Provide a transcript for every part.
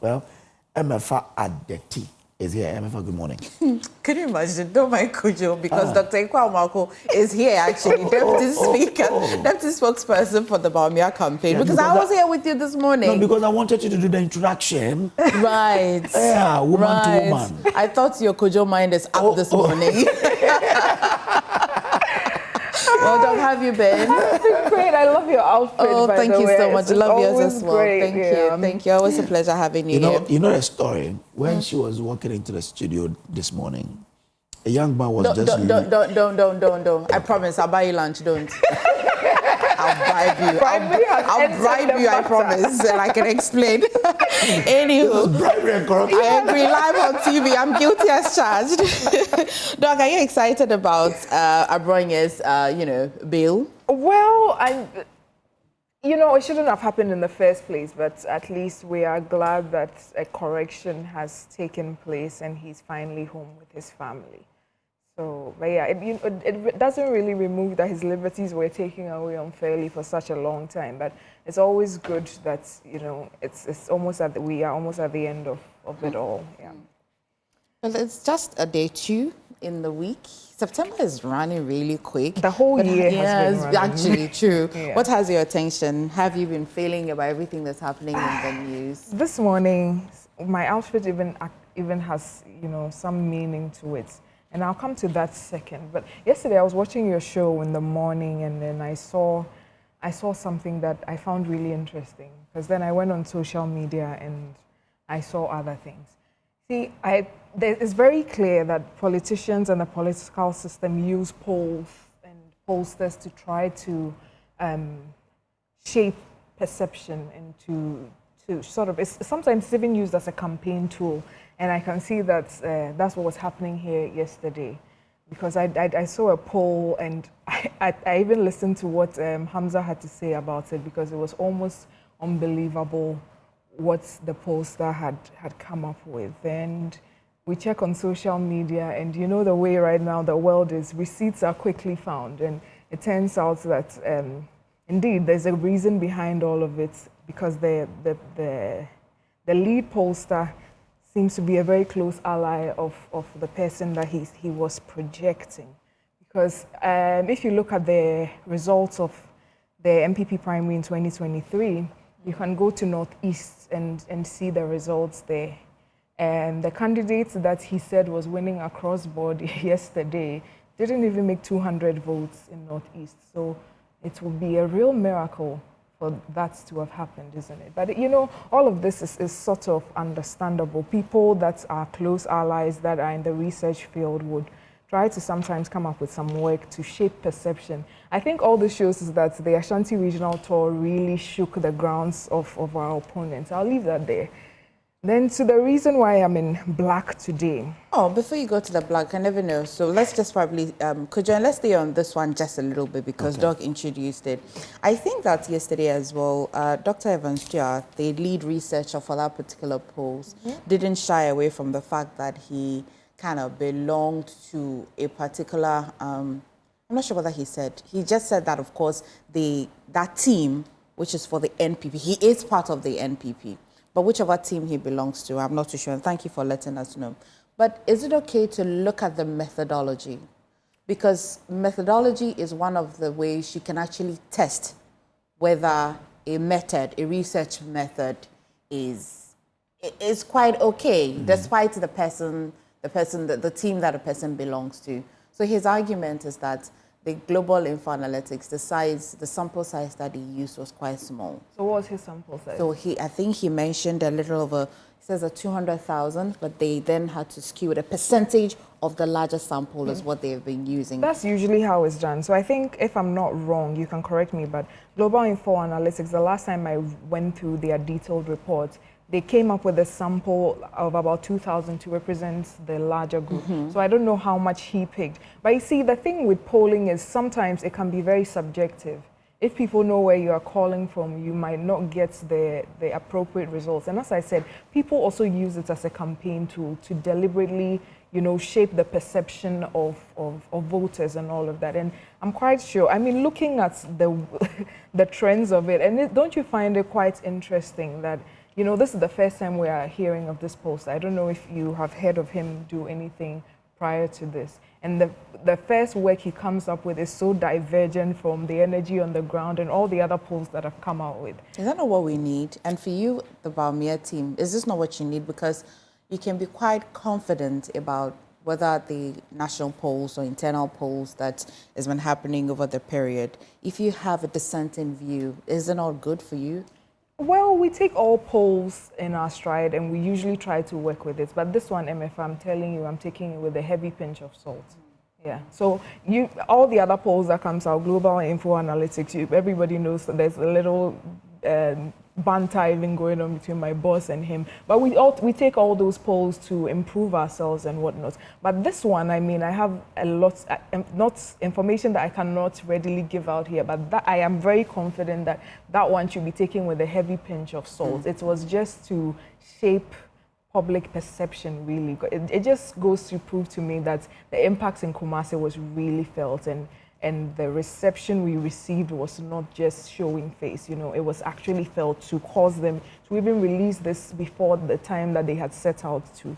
Well, MFA Adeti is here. MFA, good morning. Can you imagine? Don't mind Kujo, because Dr. Ekua Amoakoh is here actually, deputy speaker, deputy spokesperson for the Bawumia campaign. Yeah, because I was here with you this morning. No, because I wanted you to do the introduction. Right. Yeah, woman to woman. I thought your Kujo mind is up this morning. Well, Doc, how have you been? I've been great. I love your outfit. Oh, thank you so much. I love yours as well. Great. Thank you. Thank you. Always a pleasure having you here. You know the story? When she was walking into the studio this morning, a young man was Don't. I promise, I'll buy you lunch. Don't. I'll bribe you. I'll bribe you, I promise. And I can explain. Anywho, bribery and corruption. I agree, live on TV. I'm guilty as charged. Doc, are you excited about Abronye's, bill? Well, it shouldn't have happened in the first place, but at least we are glad that a correction has taken place and he's finally home with his family. So, but yeah, it doesn't really remove that his liberties were taken away unfairly for such a long time. But it's always good that, it's almost we are almost at the end of it all. Yeah. Well, it's just a day 2 in the week. September is running really quick. The whole year has been running. Actually true. Yeah. What has your attention? Have you been feeling about everything that's happening in the news? This morning, my outfit even has, some meaning to it. And I'll come to that second. But yesterday I was watching your show in the morning, and then I saw something that I found really interesting. Because then I went on social media and I saw other things. See, it's very clear that politicians and the political system use polls and pollsters to try to shape perception and to sort of, sometimes it's even used as a campaign tool. And I can see that that's what was happening here yesterday, because I saw a poll, and I even listened to what Hamza had to say about it, because it was almost unbelievable what the pollster had come up with. And we check on social media, and the way right now the world is, receipts are quickly found. And it turns out that indeed there's a reason behind all of it, because the lead pollster seems to be a very close ally of the person that he was projecting. Because if you look at the results of the MPP primary in 2023, you can go to Northeast and see the results there. And the candidate that he said was winning across board yesterday didn't even make 200 votes in Northeast. So it would be a real miracle for that to have happened, isn't it? But all of this is sort of understandable. People that are close allies that are in the research field would try to sometimes come up with some work to shape perception. I think all this shows is that the Ashanti Regional Tour really shook the grounds of our opponents. I'll leave that there. Then to the reason why I'm in black today. Oh, before you go to the black, I never know. So let's just probably, let's stay on this one just a little bit, because Doc introduced it. I think that yesterday as well, Dr. Evans Stewart, the lead researcher for that particular polls, didn't shy away from the fact that he kind of belonged to a particular, I'm not sure what he said. He just said that, of course, that team, which is for the NPP, he is part of the NPP. But whichever team he belongs to, I'm not too sure. And thank you for letting us know. But is it okay to look at the methodology? Because methodology is one of the ways you can actually test whether a research method is quite okay, despite the team that a person belongs to. So his argument is that the global info analytics, the sample size that he used was quite small. So what was his sample size? So I think he mentioned a little over, he says 200,000, but they then had to skew the percentage of the larger sample is what they've been using. That's usually how it's done. So I think, if I'm not wrong, you can correct me, but Global Info Analytics, the last time I went through their detailed reports, they came up with a sample of about 2,000 to represent the larger group. So I don't know how much he picked. But you see, the thing with polling is sometimes it can be very subjective. If people know where you are calling from, you might not get the appropriate results. And as I said, people also use it as a campaign tool to deliberately, shape the perception of voters and all of that. And I'm quite sure, looking at the trends of it, and don't you find it quite interesting that you know, this is the first time we are hearing of this post. I don't know if you have heard of him do anything prior to this. And the first work he comes up with is so divergent from the energy on the ground and all the other polls that have come out with. Is that not what we need? And for you, the Bawumia team, is this not what you need? Because you can be quite confident about whether the national polls or internal polls that has been happening over the period. If you have a dissenting view, is it not good for you? Well, we take all polls in our stride and we usually try to work with it. But this one, MF, I'm telling you, I'm taking it with a heavy pinch of salt. Yeah. So all the other polls that comes out, global info analytics, everybody knows that there's a little banter even going on between my boss and him. But we take all those polls to improve ourselves and whatnot. But this one, I mean, I have a lot, not information that I cannot readily give out here, but that I am very confident that that one should be taken with a heavy pinch of salt. It was just to shape public perception, really. It just goes to prove to me that the impacts in Kumasi was really felt, and the reception we received was not just showing face, you know, it was actually felt to cause them to even release this before the time that they had set out to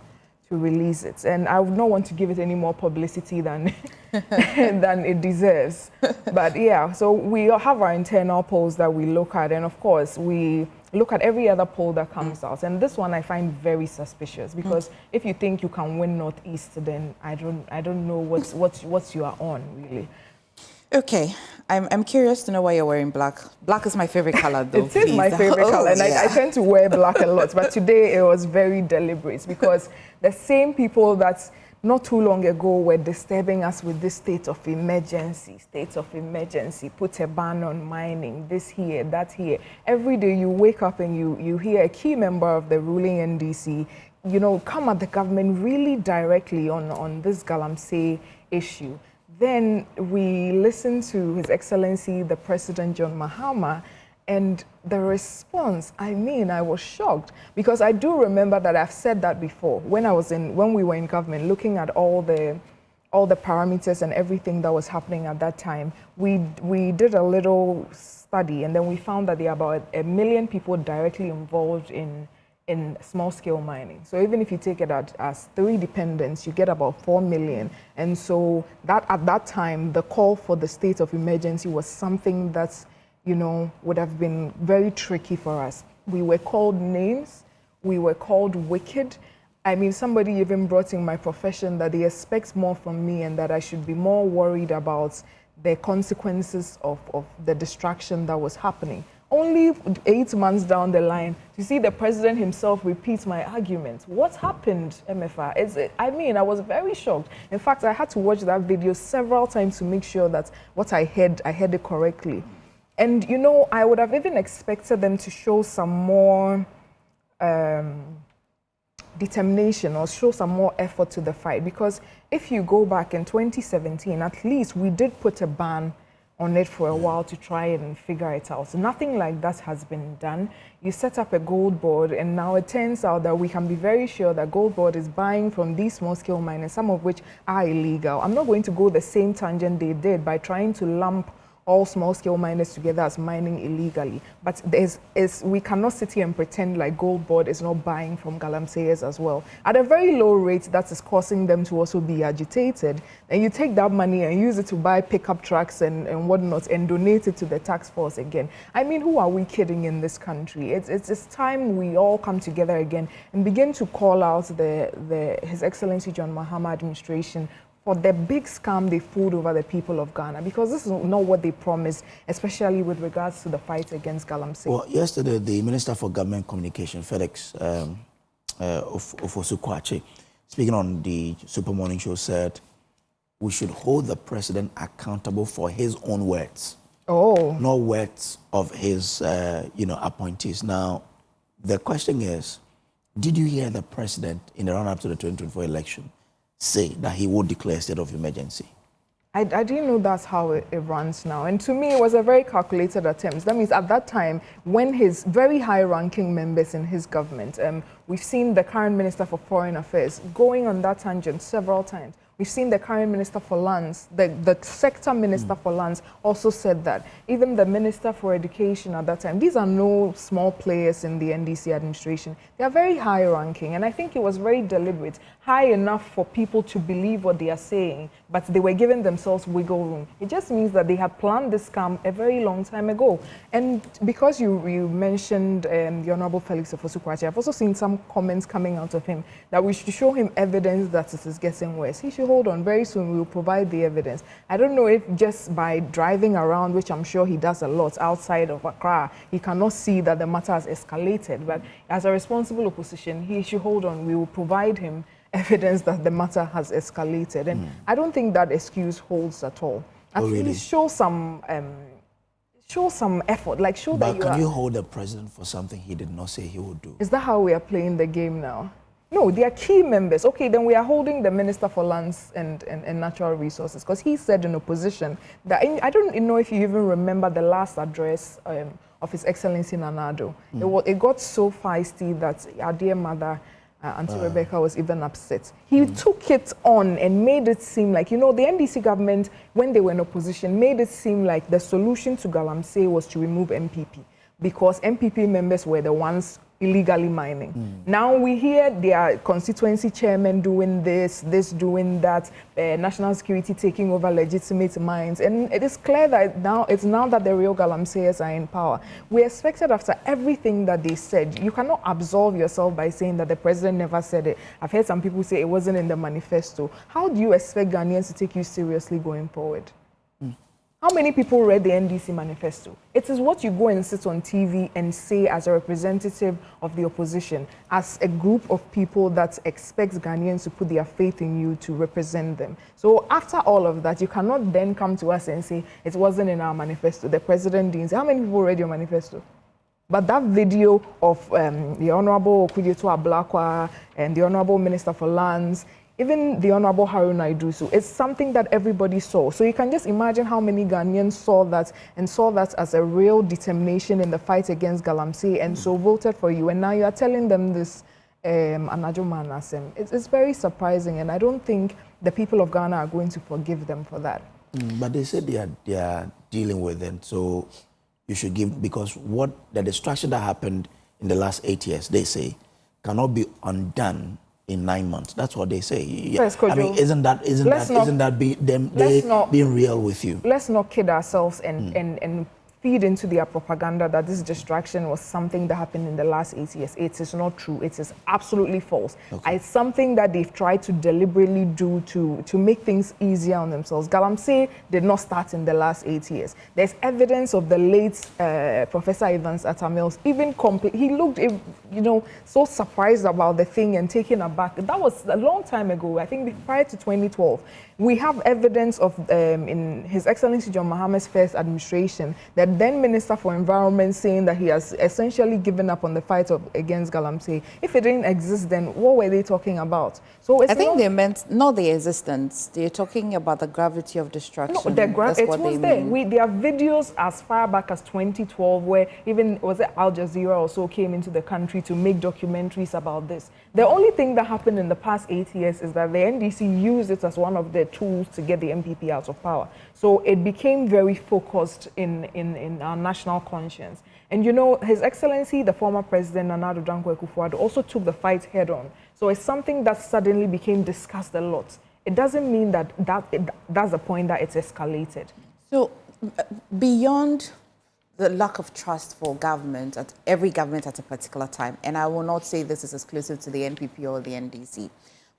release it. And I would not want to give it any more publicity than than it deserves. But yeah, so we have our internal polls that we look at, and of course we look at every other poll that comes out. And this one I find very suspicious, because if you think you can win Northeast, then I don't know what you are on, really. Okay, I'm curious to know why you're wearing black. Black is my favorite color, though. It is my favorite color, and I tend to wear black a lot. But today it was very deliberate, because the same people that not too long ago were disturbing us with this state of emergency, put a ban on mining, this here, that here. Every day you wake up and you hear a key member of the ruling NDC, you know, come at the government really directly on this Galamsey issue. Then we listened to His Excellency, the President John Mahama, and the response, I mean, I was shocked, because I do remember that I've said that before when we were in government, looking at all the parameters and everything that was happening at that time. We did a little study, and then we found that there are about 1 million people directly involved in small-scale mining. So even if you take it as 3 dependents, you get about 4 million. And so that at that time, the call for the state of emergency was something that, you know, would have been very tricky for us. We were called names. We were called wicked. I mean, somebody even brought in my profession that they expect more from me and that I should be more worried about the consequences of the distraction that was happening. Only 8 months down the line, to see the president himself repeat my argument. What happened, MFR? I mean, I was very shocked. In fact, I had to watch that video several times to make sure that what I heard it correctly. And, you know, I would have even expected them to show some more determination or show some more effort to the fight. Because if you go back in 2017, at least we did put a ban on it for a while to try and figure it out. Nothing like that has been done. You set up a gold board, and now it turns out that we can be very sure that gold board is buying from these small-scale miners, some of which are illegal. I'm not going to go the same tangent they did by trying to lump all small-scale miners together as mining illegally. But we cannot sit here and pretend like gold board is not buying from galamseyers as well. At a very low rate, that is causing them to also be agitated. And you take that money and use it to buy pickup trucks and whatnot and donate it to the tax force again. I mean, who are we kidding in this country? It's time we all come together again and begin to call out His Excellency John Mahama administration for the big scam they pulled over the people of Ghana, because this is not what they promised, especially with regards to the fight against Galamsey. Well, yesterday, the Minister for Government Communication, Felix Ofosu-Kwakye, speaking on the Super Morning Show, said we should hold the president accountable for his own words. Oh. Not words of his, appointees. Now, the question is, did you hear the president in the run-up to the 2024 election say that he would declare a state of emergency? I didn't know that's how it runs now. And to me, it was a very calculated attempt. That means at that time, when his very high-ranking members in his government, we've seen the current Minister for Foreign Affairs going on that tangent several times. We've seen the current Minister for Lands, the sector Minister for Lands also said that. Even the Minister for Education at that time. These are no small players in the NDC administration. They are very high ranking, and I think it was very deliberate, high enough for people to believe what they are saying, but they were giving themselves wiggle room. It just means that they had planned this scam a very long time ago. And because you mentioned the Honorable Felix Ofosu-Kwakye, I've also seen some comments coming out of him that we should show him evidence that it is getting worse. He should hold on. Very soon we will provide the evidence. I don't know if just by driving around, which I'm sure he does a lot outside of Accra, he cannot see that the matter has escalated. But as a responsible opposition, he should hold on. We will provide him evidence that the matter has escalated. And I don't think that excuse holds at all. At least show some effort, like show that you are. But can you hold the president for something he did not say he would do? Is that how we are playing the game now? No, they are key members. Okay, then we are holding the Minister for Lands and Natural Resources, because he said in opposition that, I don't know if you even remember the last address of His Excellency Nana Addo. It got so feisty that our dear mother, Auntie Rebecca, was even upset. He took it on and made it seem like, the NDC government, when they were in opposition, made it seem like the solution to Galamsey was to remove MPP, because MPP members were the ones illegally mining. Now we hear their constituency chairman doing this doing that, national security taking over legitimate mines, and it is clear that it's now that the real galamseyers are in power. We expected after everything that they said, you cannot absolve yourself by saying that the president never said it. I've heard some people say it wasn't in the manifesto. How do you expect Ghanaians to take you seriously going forward? How many people read the NDC manifesto? It is what you go and sit on TV and say as a representative of the opposition, as a group of people that expects Ghanaians to put their faith in you to represent them. So after all of that, you cannot then come to us and say it wasn't in our manifesto. The president didn't say. How many people read your manifesto? But that video of the Honorable Ekua Amoakoh and the Honorable Minister for Lands, even the Honorable Haruna Iddrisu, it's something that everybody saw. So you can just imagine how many Ghanaians saw that and saw that as a real determination in the fight against Galamsey, and so voted for you. And now you are telling them this Anajo Manasem. It's very surprising, and I don't think the people of Ghana are going to forgive them for that. But they said they are dealing with it, so you should give, because what the destruction that happened in the last 8 years, they say, cannot be undone in 9 months. That's what they say. Yes, I mean, isn't that being real with you? Let's not kid ourselves and feed into their propaganda that this distraction was something that happened in the last 8 years. It is not true. It is absolutely false. Okay. It's something that they've tried to deliberately do to make things easier on themselves. Galamsey did not start in the last 8 years. There's evidence of the late Professor Evans Atamils. He looked, so surprised about the thing and taken aback. That was a long time ago. I think prior to 2012. We have evidence of, in His Excellency John Mahama's first administration, that then Minister for Environment saying that he has essentially given up on the fight against Galamsey. If it didn't exist, then what were they talking about? So I think they meant not the existence. They're talking about the gravity of destruction. No, it was there. There are videos as far back as 2012 where even, was it Al Jazeera also came into the country to make documentaries about this. The only thing that happened in the past 8 years is that the NDC used it as one of the tools to get the MPP out of power. So it became very focused in our national conscience. And His Excellency, the former President Nana Addo Akufo-Addo, also took the fight head on. So it's something that suddenly became discussed a lot. It doesn't mean that's the point that it's escalated. So beyond the lack of trust for government, at every government at a particular time, and I will not say this is exclusive to the NPP or the NDC,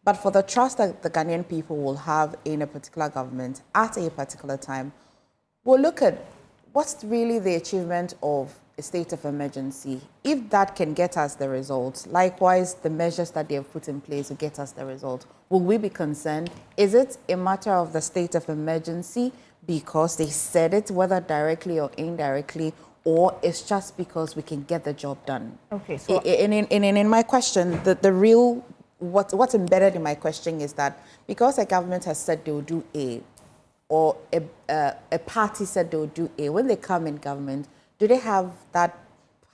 but for the trust that the Ghanaian people will have in a particular government at a particular time, we'll look at what's really the achievement of a state of emergency. If that can get us the results, likewise, the measures that they have put in place will get us the result, will we be concerned? Is it a matter of the state of emergency because they said it, whether directly or indirectly, or it's just because we can get the job done? Okay. So in my question, the real what's embedded in my question is that because a government has said they will do A, or a party said they will do A, when they come in government, do they have that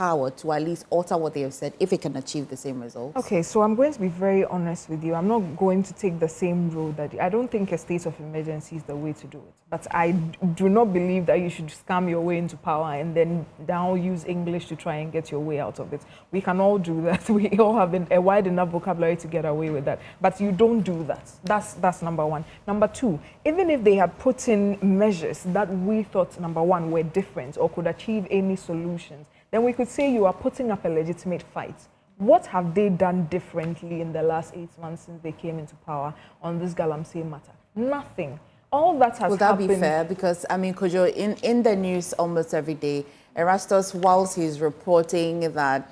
power to at least alter what they have said if it can achieve the same results? Okay, so I'm going to be very honest with you. I'm not going to take the same road that I don't think a state of emergency is the way to do it. But I do not believe that you should scam your way into power and then now use English to try and get your way out of it. We can all do that. We all have a wide enough vocabulary to get away with that. But you don't do that. That's number one. Number two, even if they had put in measures that we thought, number one, were different or could achieve any solutions, then we could say you are putting up a legitimate fight. What have they done differently in the last 8 months since they came into power on this Galamsey matter? Nothing. All that has happened. Would that be fair? Because, I mean, Kojo, in the news almost every day, Erastus, whilst he's reporting that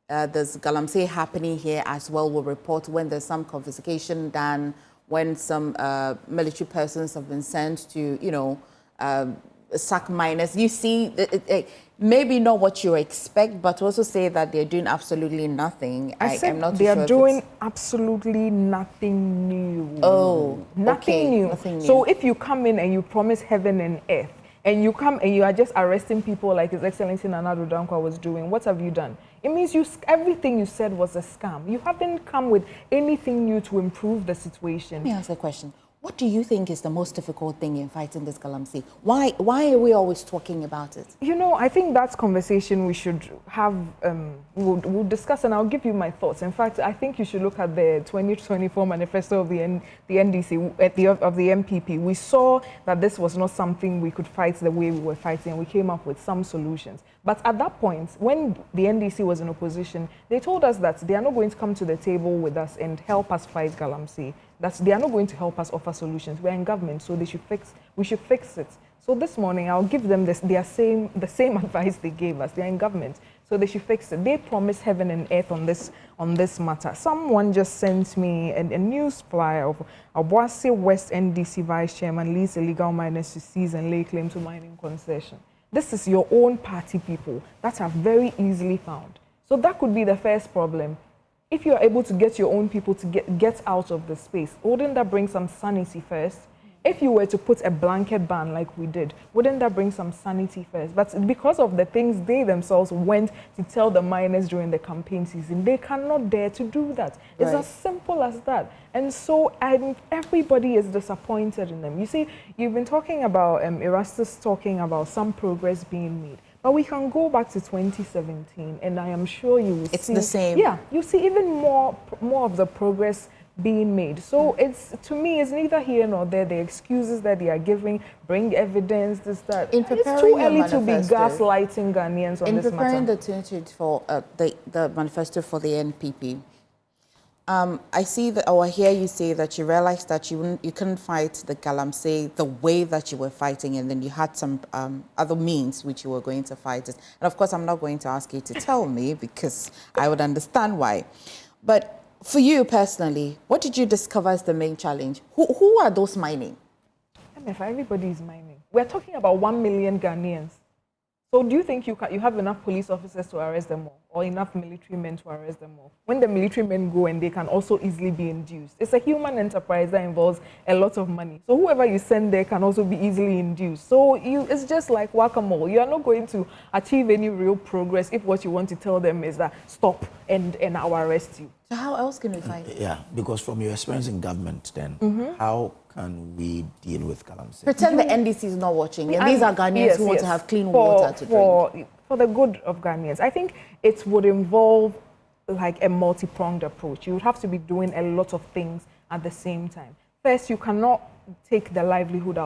there's Galamsey happening here as well, will report when there's some confiscation done, when some military persons have been sent to, you know, sack miners. You see, maybe not what you expect, but also say that they're doing absolutely nothing. I'm not they are doing absolutely nothing new. Oh, nothing new. Nothing new. So if you come in and you promise heaven and earth, and you come and you are just arresting people like His Excellency Nana Addo Dankwa was doing, what have you done? It means everything you said was a scam. You haven't come with anything new to improve the situation. Let me ask a question. What do you think is the most difficult thing in fighting this Galamsey? Why are we always talking about it? You know, I think that's conversation we should have, we'll discuss, and I'll give you my thoughts. In fact, I think you should look at the 2024 manifesto of the NDC, of the MPP. We saw that this was not something we could fight the way we were fighting, and we came up with some solutions. But at that point, when the NDC was in opposition, they told us that they are not going to come to the table with us and help us fight Galamsey. That they are not going to help us offer solutions. We're in government, so we should fix it. So this morning, I'll give them the same advice they gave us. They're in government, so they should fix it. They promised heaven and earth on this matter. Someone just sent me a news flyer of Obuasi West NDC Vice Chairman leads illegal miners to seize and lay claim to mining concession. This is your own party people that are very easily found. So that could be the first problem. If you are able to get your own people to get out of the space, wouldn't that bring some sanity first? If you were to put a blanket ban like we did, wouldn't that bring some sanity first? But because of the things they themselves went to tell the miners during the campaign season, they cannot dare to do that. It's as simple as that. And so everybody is disappointed in them. You see, you've been talking about, Erastus talking about some progress being made. But we can go back to 2017, and I am sure you will see... It's the same. Yeah, you see even more of the progress being made. So to me, it's neither here nor there. The excuses that they are giving, bring evidence, this, that. It's too early to be gaslighting Ghanaians on this matter. In preparing the 2024, the manifesto for the NPP, I see that, or I hear you say that you realized that you couldn't fight the Galamsey the way that you were fighting, and then you had some other means which you were going to fight it. And of course, I'm not going to ask you to tell me because I would understand why. But for you personally, what did you discover as the main challenge? Who are those mining? Everybody is mining. We're talking about 1 million Ghanaians. So do you think you have enough police officers to arrest them all, or enough military men to arrest them all? When the military men go, and they can also easily be induced. It's a human enterprise that involves a lot of money. So whoever you send there can also be easily induced. So it's just like whack-a-mole. You are not going to achieve any real progress if what you want to tell them is that stop and I'll arrest you. So how else can we fight? Yeah, because from your experience in government then, how can we deal with Galamsey? Pretend the NDC is not watching, and these are Ghanaians who want to have clean water to drink. For the good of Ghanaians, I think it would involve like a multi-pronged approach. You would have to be doing a lot of things at the same time. First, you cannot take the livelihood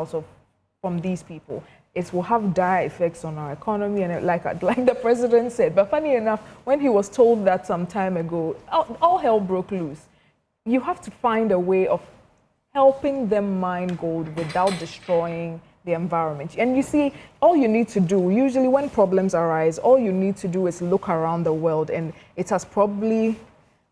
from these people. It will have dire effects on our economy, and like the president said. But funny enough, when he was told that some time ago, all hell broke loose. You have to find a way of helping them mine gold without destroying the environment. And you see, all you need to do, usually when problems arise, all you need to do is look around the world, and it has probably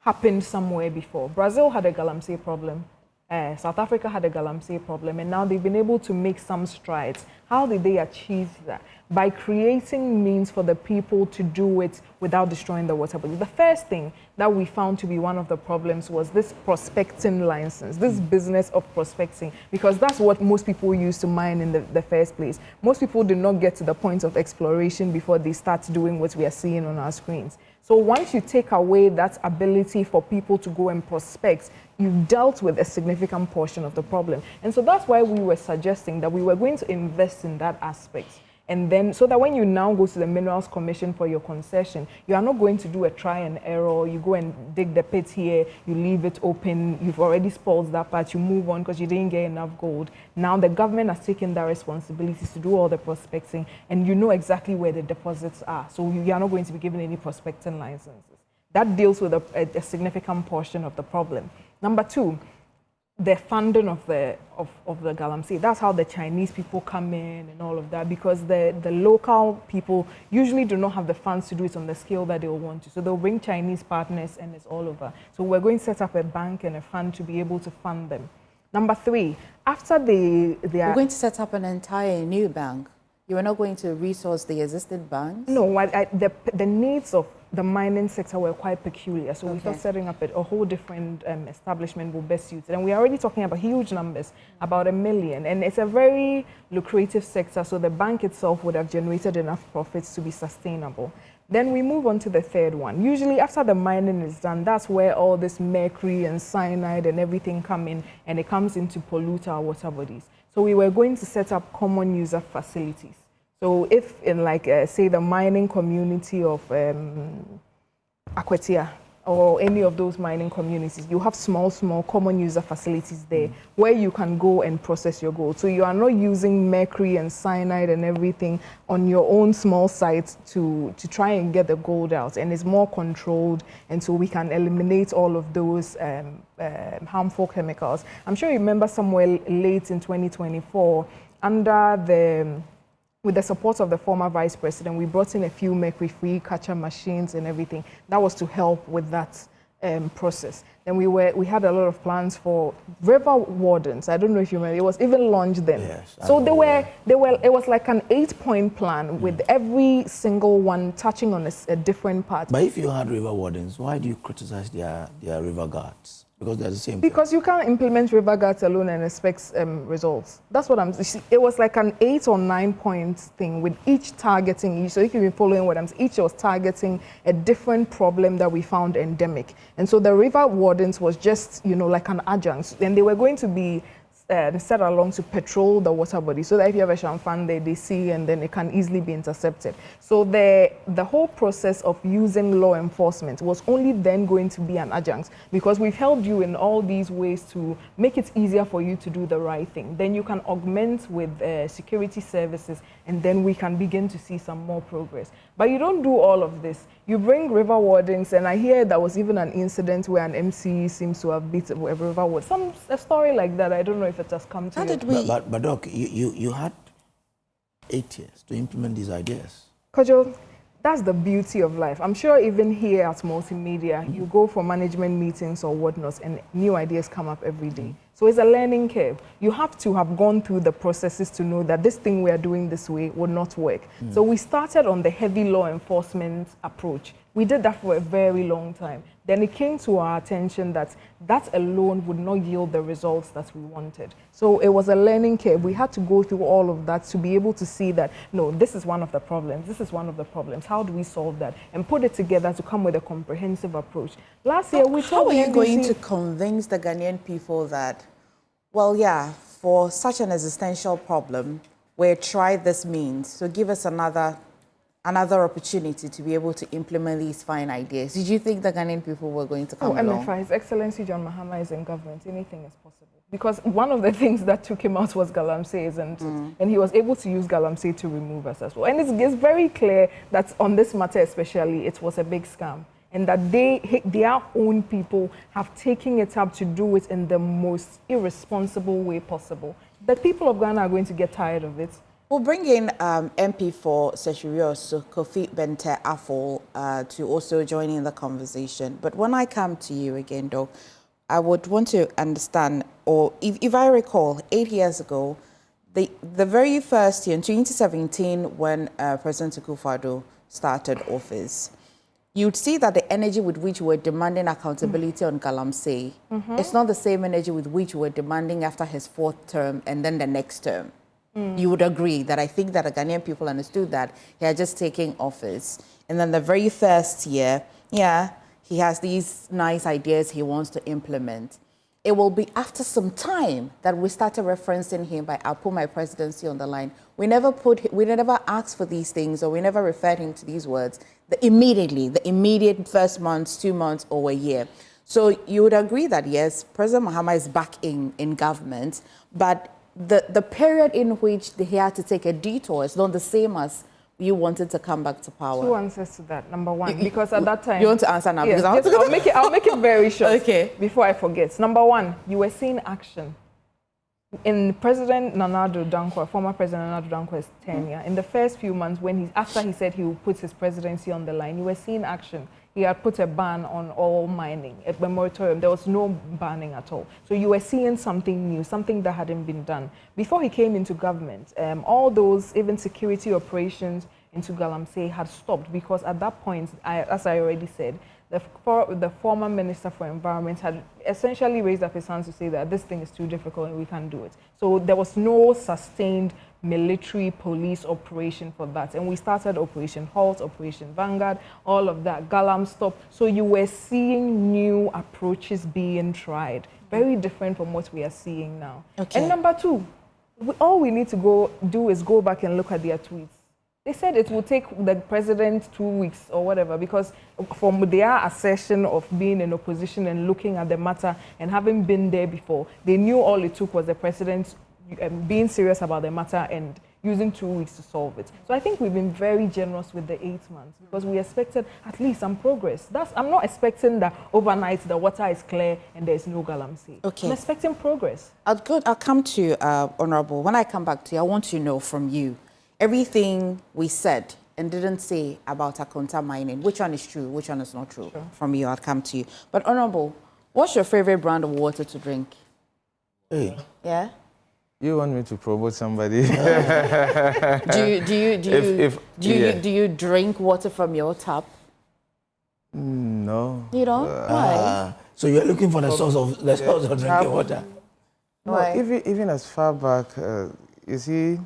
happened somewhere before. Brazil had a Galamsey problem. South Africa had a Galamsey problem, and now they've been able to make some strides. How did they achieve that? By creating means for the people to do it without destroying the water body. The first thing that we found to be one of the problems was this prospecting license, this business of prospecting, because that's what most people use to mine in the first place. Most people do not get to the point of exploration before they start doing what we are seeing on our screens. So once you take away that ability for people to go and prospect, you've dealt with a significant portion of the problem. And so that's why we were suggesting that we were going to invest in that aspect. And then, so that when you now go to the Minerals Commission for your concession, you are not going to do a try and error. You go and dig the pit here, you leave it open, you've already spoiled that part, you move on because you didn't get enough gold. Now the government has taken that responsibility to do all the prospecting, and you know exactly where the deposits are. So you are not going to be given any prospecting licenses. That deals with a significant portion of the problem. Number two, the funding of the Galamsey. That's how the Chinese people come in and all of that, because the local people usually do not have the funds to do it on the scale that they will want to. So they'll bring Chinese partners and it's all over. So we're going to set up a bank and a fund to be able to fund them. Number three, after we're going to set up an entire new bank. You are not going to resource the existing banks? No, the needs of the mining sector were quite peculiar. So we thought setting up a whole different establishment will best suit it. And we are already talking about huge numbers, about 1 million. And it's a very lucrative sector, so the bank itself would have generated enough profits to be sustainable. Then we move on to the third one. Usually after the mining is done, that's where all this mercury and cyanide and everything come in, and it comes in to pollute our water bodies. So we were going to set up common user facilities. So if in say the mining community of Akwetia or any of those mining communities, you have small common user facilities there where you can go and process your gold. So you are not using mercury and cyanide and everything on your own small site to try and get the gold out, and it's more controlled, and so we can eliminate all of those harmful chemicals. I'm sure you remember somewhere late in 2024, with the support of the former vice president, we brought in a few mercury-free catcher machines and everything. That was to help with that process. Then we had a lot of plans for river wardens. I don't know if you remember. It was even launched then. Yes, so it was like an 8-point plan with every single one touching on a different part. But if you had river wardens, why do you criticize their river guards? Because they're the same Because thing. you can't implement river guards alone and expect results. That's what it was like an 8 or 9 point thing with each targeting. So if you've been following what I'm saying, each was targeting a different problem that we found endemic. And so the river wardens was just, like an adjunct. And they were going to be set along to patrol the water body, so that if you have a champagne there, they see, and then it can easily be intercepted. So the whole process of using law enforcement was only then going to be an adjunct, because we've helped you in all these ways to make it easier for you to do the right thing. Then you can augment with security services, and then we can begin to see some more progress. But you don't do all of this. You bring river wardens, and I hear there was even an incident where an MC seems to have beat a river ward. A story like that. I don't know if it has come to How you. did we? But Doc, you had 8 years to implement these ideas. Kojo, that's the beauty of life. I'm sure even here at Multimedia, you go for management meetings or whatnot, and new ideas come up every day. So it's a learning curve. You have to have gone through the processes to know that this thing we are doing this way would not work. So we started on the heavy law enforcement approach. We did that for a very long time. Then it came to our attention that that alone would not yield the results that we wanted. So it was a learning curve. We had to go through all of that to be able to see that, no, this is one of the problems. This is one of the problems. How do we solve that? And put it together to come with a comprehensive approach. Last year, we told How are you NDC going to convince the Ghanaian people that, well, yeah, for such an existential problem, we try this means, so give us another opportunity to be able to implement these fine ideas? Did you think the Ghanaian people were going to come along? MFI, His Excellency John Mahama is in government. Anything is possible. Because one of the things that took him out was Galamsey, isn't it? And he was able to use Galamsey to remove us as well. And it's very clear that on this matter especially, it was a big scam. And that their own people have taken it up to do it in the most irresponsible way possible. The people of Ghana are going to get tired of it. We'll bring in MP for Seshirios, Kofi Bente Afol, to also join in the conversation. But when I come to you again, Doc, I would want to understand or if I recall, 8 years ago, the very first year, in 2017, when President Akufo-Addo started office, you'd see that the energy with which we're demanding accountability on Galamsey, it's not the same energy with which we're demanding after his 4th term and then the next term. You would agree that I think that the Ghanaian people understood that he had just taken office. And then the very first year, yeah, he has these nice ideas he wants to implement. It will be after some time that we started referencing him by, I'll put my presidency on the line. We never asked for these things, or we never referred him to these words the immediate first months, 2 months, or a year. So you would agree that, yes, President Mahama is back in government, but the period in which he had to take a detour is not the same as you wanted to come back to power. 2 answers to that. Number one, because at that time... You want to answer now? Yes, I'll make it very short. Okay. Before I forget. Number one, you were seeing action. In President Nana Addo Dankwa, former President Nana Addo Dankwa's tenure, in the first few months, after he said he would put his presidency on the line, you were seeing action. He had put a ban on all mining, a moratorium. There was no banning at all. So you were seeing something new, something that hadn't been done. Before he came into government, all those, even security operations into Galamsey had stopped, because at that point, as I already said, the former Minister for Environment had essentially raised up his hands to say that this thing is too difficult and we can't do it. So there was no sustained military police operation for that. And we started Operation Halt, Operation Vanguard, all of that, Galam Stop. So you were seeing new approaches being tried, very different from what we are seeing now. Okay. And number two, all we need to do is go back and look at their tweets. They said it will take the president 2 weeks or whatever, because from their assertion of being in opposition and looking at the matter and having been there before, they knew all it took was the president being serious about the matter and using 2 weeks to solve it. So I think we've been very generous with the 8 months, because we expected at least some progress. I'm not expecting that overnight the water is clear and there's no Galamsey. Okay. I'm expecting progress. I'll come to you, Honorable. When I come back to you, I want to know from you, everything we said and didn't say about Akonta mining, which one is true, which one is not true? Sure. From you, I'll come to you. But Honorable, what's your favorite brand of water to drink? Hey. Yeah? You want me to promote somebody? Do you drink water from your tap? No. You don't? Why? So you're looking for the source of drinking water? Why? No, even as far back, you see,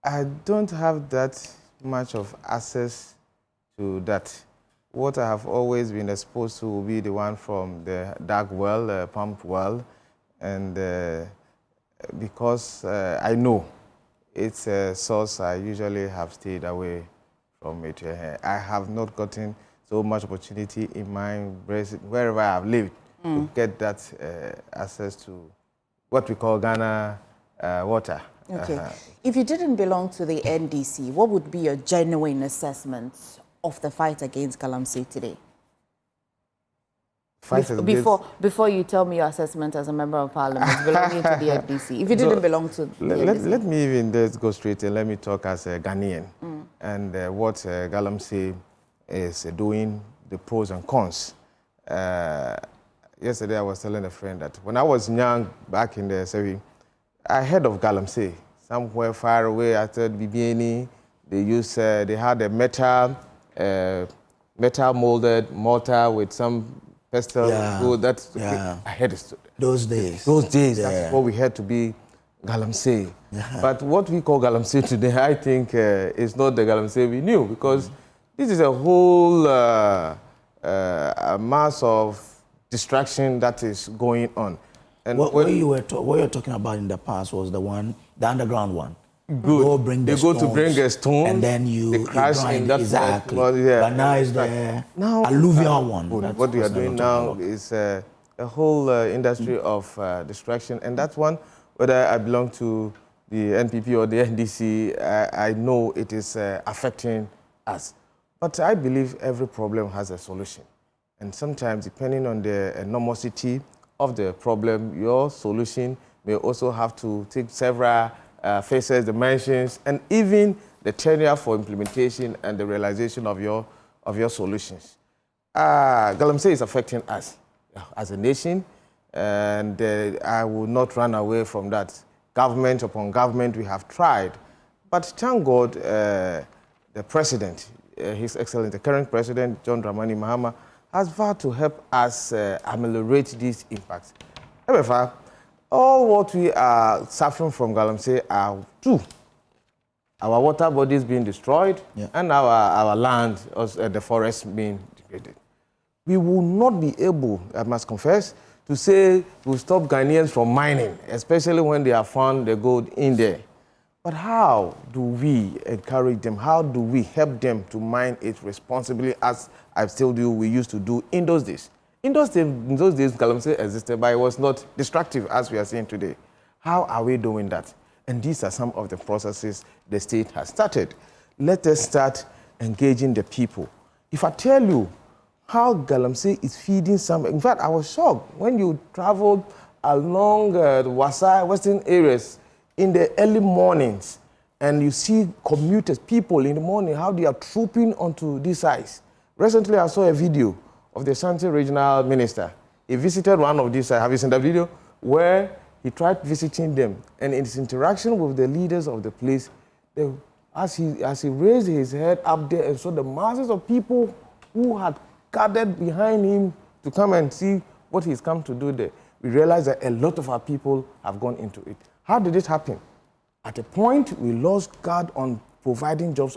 I don't have that much of access to that. What I have always been exposed to will be the one from the dark well, pump well, and because I know it's a source, I usually have stayed away from it. I have not gotten so much opportunity in my wherever I have lived to get that access to what we call Ghana water. Okay. If you didn't belong to the NDC, what would be your genuine assessment of the fight against Galamsey today? Before you tell me your assessment as a member of parliament belonging to the NDC, if you didn't belong to the NDC. Let me even just go straight and let me talk as a Ghanaian and what Galamsey is doing, the pros and cons. Yesterday I was telling a friend that when I was young, back in the 70s, I heard of Galamsey. Somewhere far away after BBNE, they had a metal molded mortar with some pestle. Yeah. I heard it. Those days, that's what we had to be Galamsey. But what we call Galamsey today, I think, is not the Galamsey we knew, because this is a whole a mass of distraction that is going on. And what you're talking about in the past was the underground one. Good. They go to bring a stone, and then you crash in that. Exactly. But, yeah. But now it's the alluvial one. What we are doing now is a whole industry of distraction, and that one, whether I belong to the NPP or the NDC, I know it is affecting us. But I believe every problem has a solution, and sometimes, depending on the enormity of the problem, your solution may also have to take several phases, dimensions, and even the tenure for implementation and the realization of your solutions. Galamsey is affecting us as a nation. and I will not run away from that. Government upon government, we have tried. But thank God, the president, His Excellency, the current president, John Dramani Mahama, has vowed to help us ameliorate these impacts. However, all what we are suffering from Galamsey are two. Our water bodies being destroyed, and our land, the forest being degraded. We will not be able, I must confess, to say we'll stop Ghanaians from mining, especially when they have found the gold in there. But how do we encourage them? How do we help them to mine it responsibly, as I've told you we used to do in those days? In those days, Galamsey existed, but it was not destructive as we are seeing today. How are we doing that? And these are some of the processes the state has started. Let us start engaging the people. If I tell you how Galamsey is feeding some, in fact, I was shocked when you traveled along the Wasa, western areas in the early mornings, and you see commuters, people in the morning, how they are trooping onto these sites. Recently, I saw a video of the Ashanti regional minister. He visited one of these sites. Have you seen that video? Where he tried visiting them, and in his interaction with the leaders of the place, as he raised his head up there and saw the masses of people who had gathered behind him to come and see what he's come to do there, we realized that a lot of our people have gone into it. How did it happen? At a point, we lost guard on providing jobs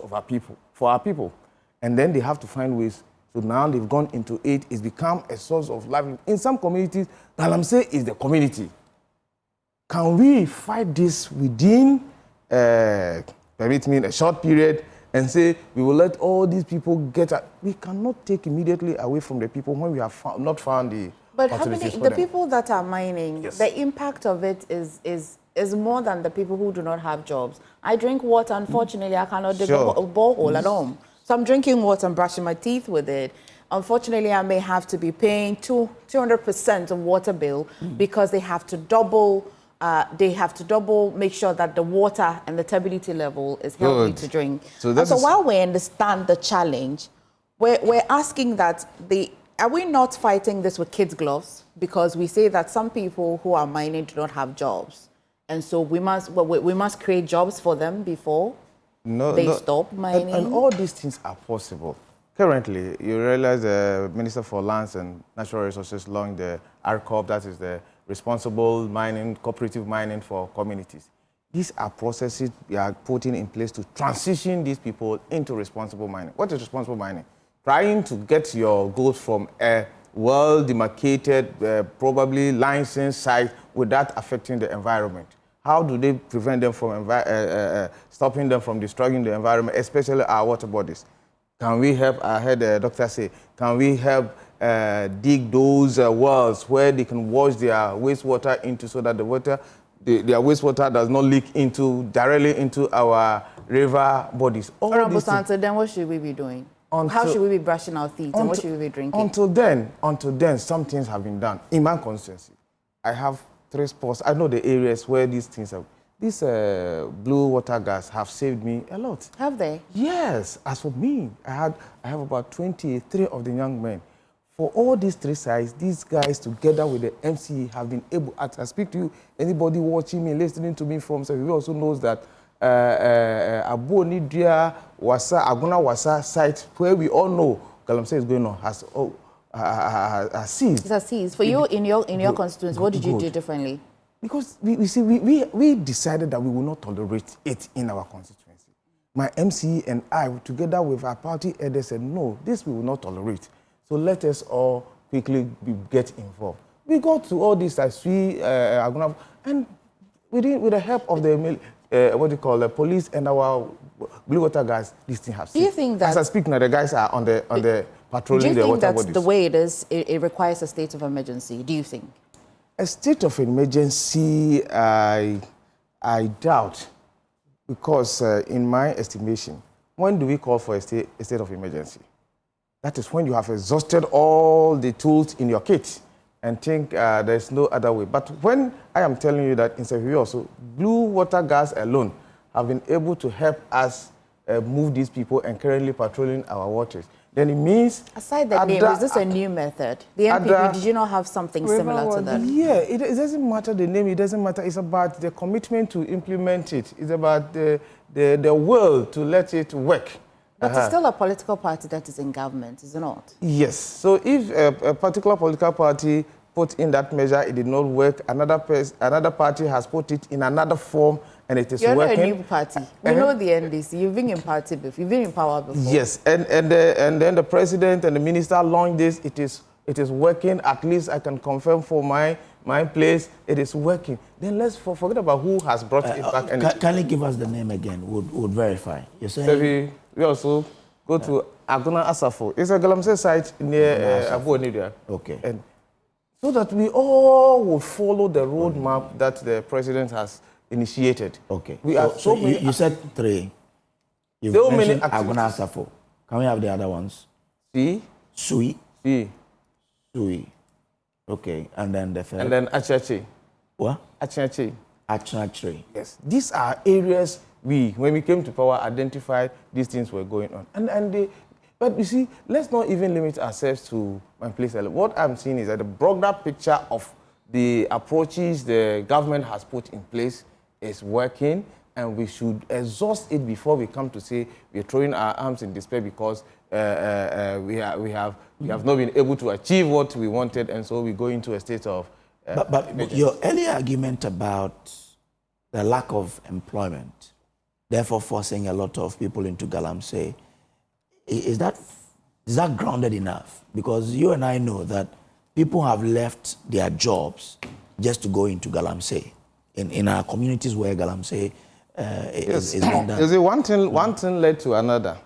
for our people. And then they have to find ways. So now they've gone into it. It's become a source of livelihood. In some communities, Galamsey is the community. Can we fight this within, permit me, a short period, and say we will let all these people get out? We cannot take immediately away from the people when we have not found the opportunities for them. The people that are mining, the impact of it is more than the people who do not have jobs. I drink water. Unfortunately, I cannot dig a borehole at home. So I'm drinking water and brushing my teeth with it. Unfortunately, I may have to be paying 200% of water bill because they have to double. Make sure that the water and the turbidity level is healthy to drink. So while we understand the challenge, we're asking that are we not fighting this with kids' gloves? Because we say that some people who are mining do not have jobs. And so we must create jobs for them before they stop mining. And all these things are possible. Currently, you realize the Minister for Lands and Natural Resources launched the RCOP, that is the responsible mining, cooperative mining for communities. These are processes we are putting in place to transition these people into responsible mining. What is responsible mining? Trying to get your gold from a well-demarcated, probably licensed site without affecting the environment. How do they prevent them from stopping them from destroying the environment, especially our water bodies? Can we help, I heard the doctor say, can we help dig those wells where they can wash their wastewater into so that their wastewater does not leak directly into our river bodies? Then what should we be doing? How should we be brushing our teeth and what should we be drinking? Until then, some things have been done. In my constituency, I have 3 spots. I know the areas where these things have. This blue water gas have saved me a lot. Have they? Yes. As for me, I have about 23 of the young men. For all these 3 sites, these guys together with the MC have been able, as I speak to you, anybody watching me, listening to me from Sevivi also knows that Abu Nidria Aguna Wasa site, where we all know Galamsey is going on, has seized. It has seized. For you, in your constituency, what did you do differently? Because we decided that we will not tolerate it in our constituency. My MC and I, together with our party head, said, no, this we will not tolerate. So let us all quickly get involved. We got to all this and with the help of the the police and our blue water guys, this thing has. Do you think that, as I speak now, the guys are on the patrolling the water bodies? Do you think that the way it is, it requires a state of emergency? Do you think? A state of emergency, I doubt, because in my estimation, when do we call for a state of emergency? That is when you have exhausted all the tools in your kit and think there's no other way. But when I am telling you that in Sevivi also, blue water gas alone have been able to help us move these people and currently patrolling our waters. then it means... Aside the name, is this a new method? The NPP, did you not have something similar to that? Yeah, it doesn't matter the name, it doesn't matter. It's about the commitment to implement it. It's about the will to let it work. But it's still a political party that is in government, is it not? Yes. So if a particular political party put in that measure, it did not work, another party has put it in another form, and it is working. You're not a new party. We know the NDC. You've been in party before. You've been in power before. Yes, and then the president and the minister launched this. It is working. At least I can confirm for my place. It is working. Then let's forget about who has brought it back. Can you give us the name again? Would verify. You're saying we also go to Aguna Asafo. It's a Galamsey site near Abu Onidia. Okay. And so that we all will follow the roadmap that the president has initiated. Okay. You said 3. You've so mentioned many Aguna Asafo. Can we have the other ones? Sui. Okay. And then the third. And then Achachi. What? Achachi. Yes. These are areas when we came to power, identified these things were going on. But you see, let's not even limit ourselves to my place. What I'm seeing is that the broader picture of the approaches the government has put in place is working, and we should exhaust it before we come to say we're throwing our arms in despair because we have not been able to achieve what we wanted, and so we go into a state of but your earlier argument about the lack of employment, therefore forcing a lot of people into Galamsey, is that grounded enough? Because you and I know that people have left their jobs just to go into Galamsey in our communities where Galamsey is being done. You see, one thing led to another.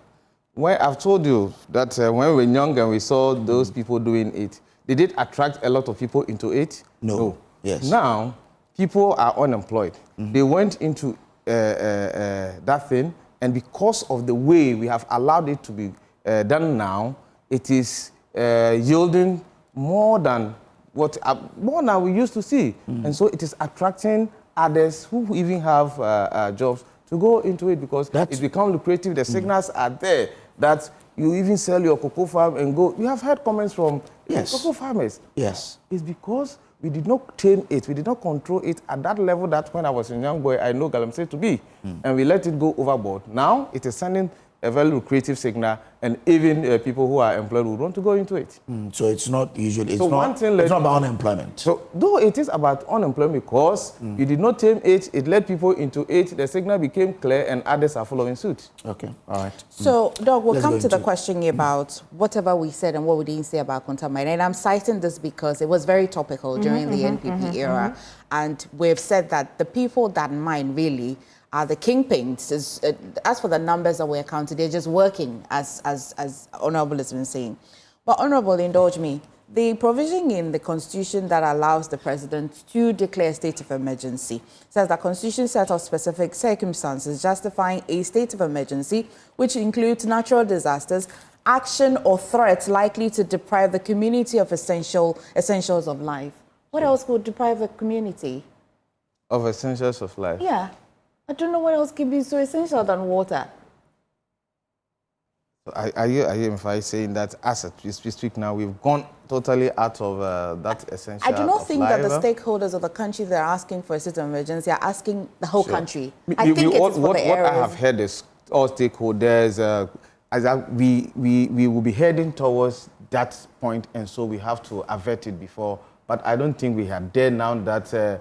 When I've told you that when we were young and we saw those people doing it, did it attract a lot of people into it? No. Yes. Now, people are unemployed. They went into that thing, and because of the way we have allowed it to be done now, it is yielding more than we used to see. And so it is attracting others who even have jobs to go into it because it's become lucrative. The signals are there that you even sell your cocoa farm and go. We have heard comments from cocoa farmers. Yes. It's because we did not tame it. We did not control it at that level that when I was a young boy, I know Galamsey to be. And we let it go overboard. Now, it is sending a very lucrative signal, and even people who are employed would want to go into it. So it's not usually, it's not about unemployment. So though it is about unemployment because you did not tame it, it led people into it, the signal became clear and others are following suit. Okay, all right. So, Doug, we'll come to the question about whatever we said and what we didn't say about Kuntamine. And I'm citing this because it was very topical during the NPP era. And we've said that the people that mine really are the kingpins. As for the numbers that we're counting, they're just working, as Honorable has been saying. But Honorable, indulge me, the provision in the Constitution that allows the President to declare a state of emergency says that Constitution sets out specific circumstances justifying a state of emergency, which includes natural disasters, action or threats likely to deprive the community of essentials of life. What else would deprive the community? Of essentials of life? Yeah. I don't know what else can be so essential than water. Are you in fact saying that as we speak now, we've gone totally out of that essential I do not think life? that the stakeholders of the country that are asking for a state of emergency are asking the whole country. I think it is for the areas. What I have heard is all stakeholders, we will be heading towards that point, and so we have to avert it before. But I don't think we are there now that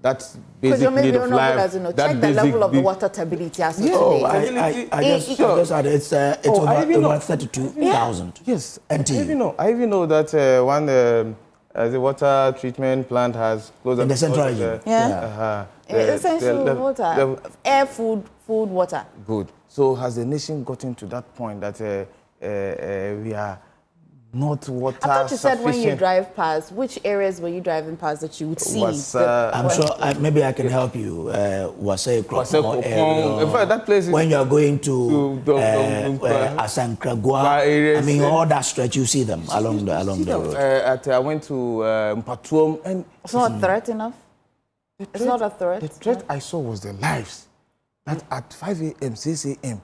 that's basic need of life. Check the level of the water stability as of today. I just had it's over 32,000. Yes. I even know that the water treatment plant has closed in the central region. Essential water, air, food, water. Good. So has the nation gotten to that point that we are not water I thought you said sufficient? when you drive past, which areas were you driving past that you would see? I'm sure maybe I can help you. Wasei area. In fact, that place is when you are going to Asankragua, I mean all that stretch, you see them along the road. I went to Mpatuom, and it's not a threat enough. It's not a threat. The threat I saw was the lives. That at 5 a.m., 6 a.m.,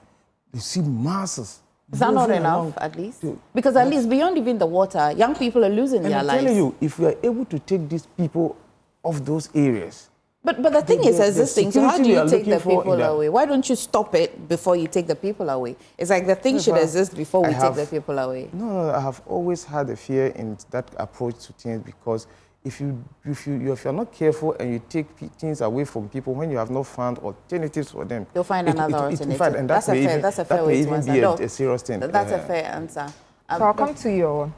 you see masses Is that not enough, at least? Because at least beyond even the water, young people are losing their lives. I'm telling you, if we are able to take these people off those areas. But the thing is existing, so how do you take the people away? Why don't you stop it before you take the people away? It's like the thing should exist before we take the people away. No, I have always had a fear in that approach to things, because if you're not careful and you take things away from people when you have not found alternatives for them, you'll find another alternative. And that's a fair way to answer. A serious thing. That's a fair answer. So I'll come to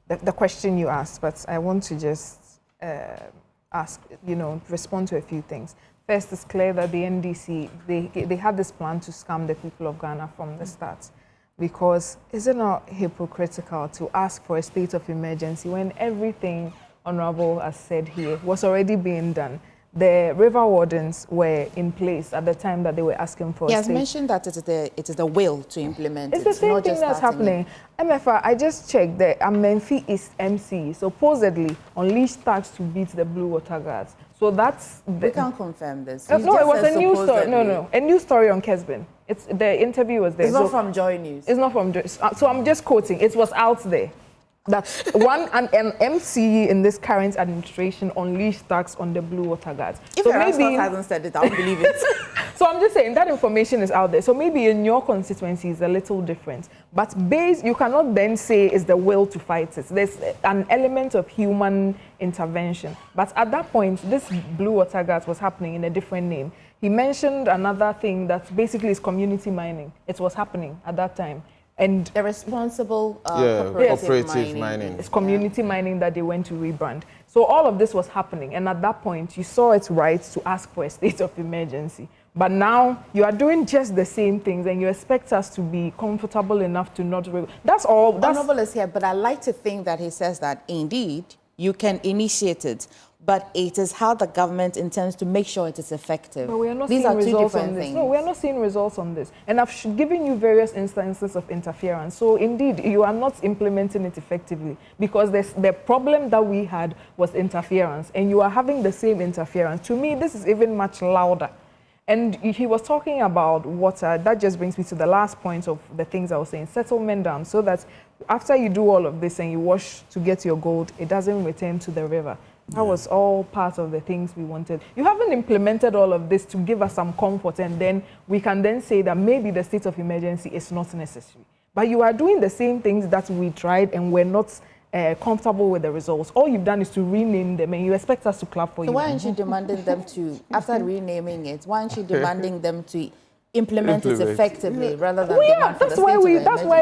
the question you asked, but I want to just respond to a few things. First, it's clear that the NDC, they had this plan to scam the people of Ghana from the start. Because is it not hypocritical to ask for a state of emergency when everything Honorable has said here was already being done? The river wardens were in place at the time that they were asking for. He has mentioned that it is the will to implement it's the same thing that's happening. MFR, I just checked the Amenfi East MC supposedly unleashed tax to beat the Blue Water Guards. So that's... We can't confirm this. No, it was a news story. No, a news story on Kesbin. The interview was there. It's not from Joy News. It's not from Joy. So I'm just quoting. It was out there. That an MC in this current administration unleashed tax on the Blue Water Guards. If so maybe hasn't said it, I don't believe it. So I'm just saying that information is out there. So maybe in your constituency is a little different. But you cannot then say it's the will to fight it. There's an element of human intervention. But at that point, this Blue Water Guards was happening in a different name. He mentioned another thing that basically is community mining. It was happening at that time. And the responsible cooperative mining. It's community mining that they went to rebrand. So all of this was happening. And at that point, you saw it right to ask for a state of emergency. But now you are doing just the same things and you expect us to be comfortable enough to not... That's all. Honorable is here, but I like to think that he says that indeed you can initiate it, but it is how the government intends to make sure it is effective. But we are not seeing results on this. No, we are not seeing results on this. And I've given you various instances of interference. So indeed, you are not implementing it effectively because the problem that we had was interference, and you are having the same interference. To me, this is even much louder. And he was talking about water. That just brings me to the last point of the things I was saying. Settlement dams, so that after you do all of this and you wash to get your gold, it doesn't return to the river. That was all part of the things we wanted. You haven't implemented all of this to give us some comfort, and then we can then say that maybe the state of emergency is not necessary. But you are doing the same things that we tried and we're not comfortable with the results. All you've done is to rename them, and you expect us to clap for you. So why aren't you demanding them to, after renaming it, why aren't you demanding them to implement it effectively rather than that's why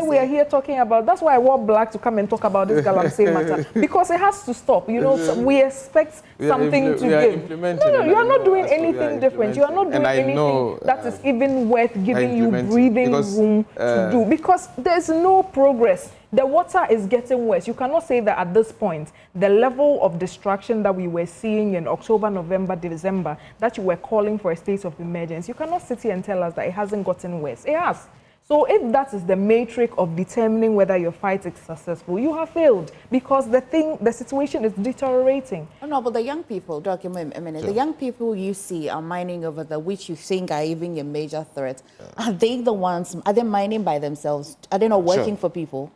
we are here talking about. That's why I wore black to come and talk about this Galamsey matter, because it has to stop. You know, so we expect something to give. No, you are not doing anything different. You are not doing anything that is even worth giving you breathing room to do, because there's no progress. The water is getting worse. You cannot say that at this point, the level of destruction that we were seeing in October, November, December, that you were calling for a state of emergency, you cannot sit here and tell us that it hasn't gotten worse. It has. So if that is the matrix of determining whether your fight is successful, you have failed, because the situation is deteriorating. Oh, no, but the young people, Doc, a minute, the young people you see are mining over there, which you think are even a major threat. Are they the ones, are they mining by themselves? Are they not working for people?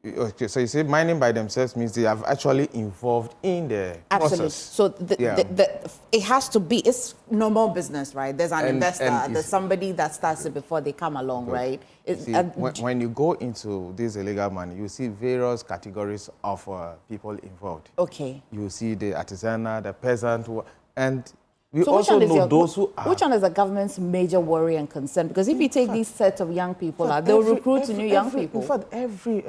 Okay, so you say mining by themselves means they have actually involved in the process. So it has to be, it's normal business, right? There's an investor, there's somebody that starts it before they come along, right? When you go into this illegal money, you see various categories of people involved. Okay. You see the artisanal, the peasant, and we also know those who are... Which one is the government's major worry and concern? Because if you take these sets of young people, they'll recruit new young people. In fact, every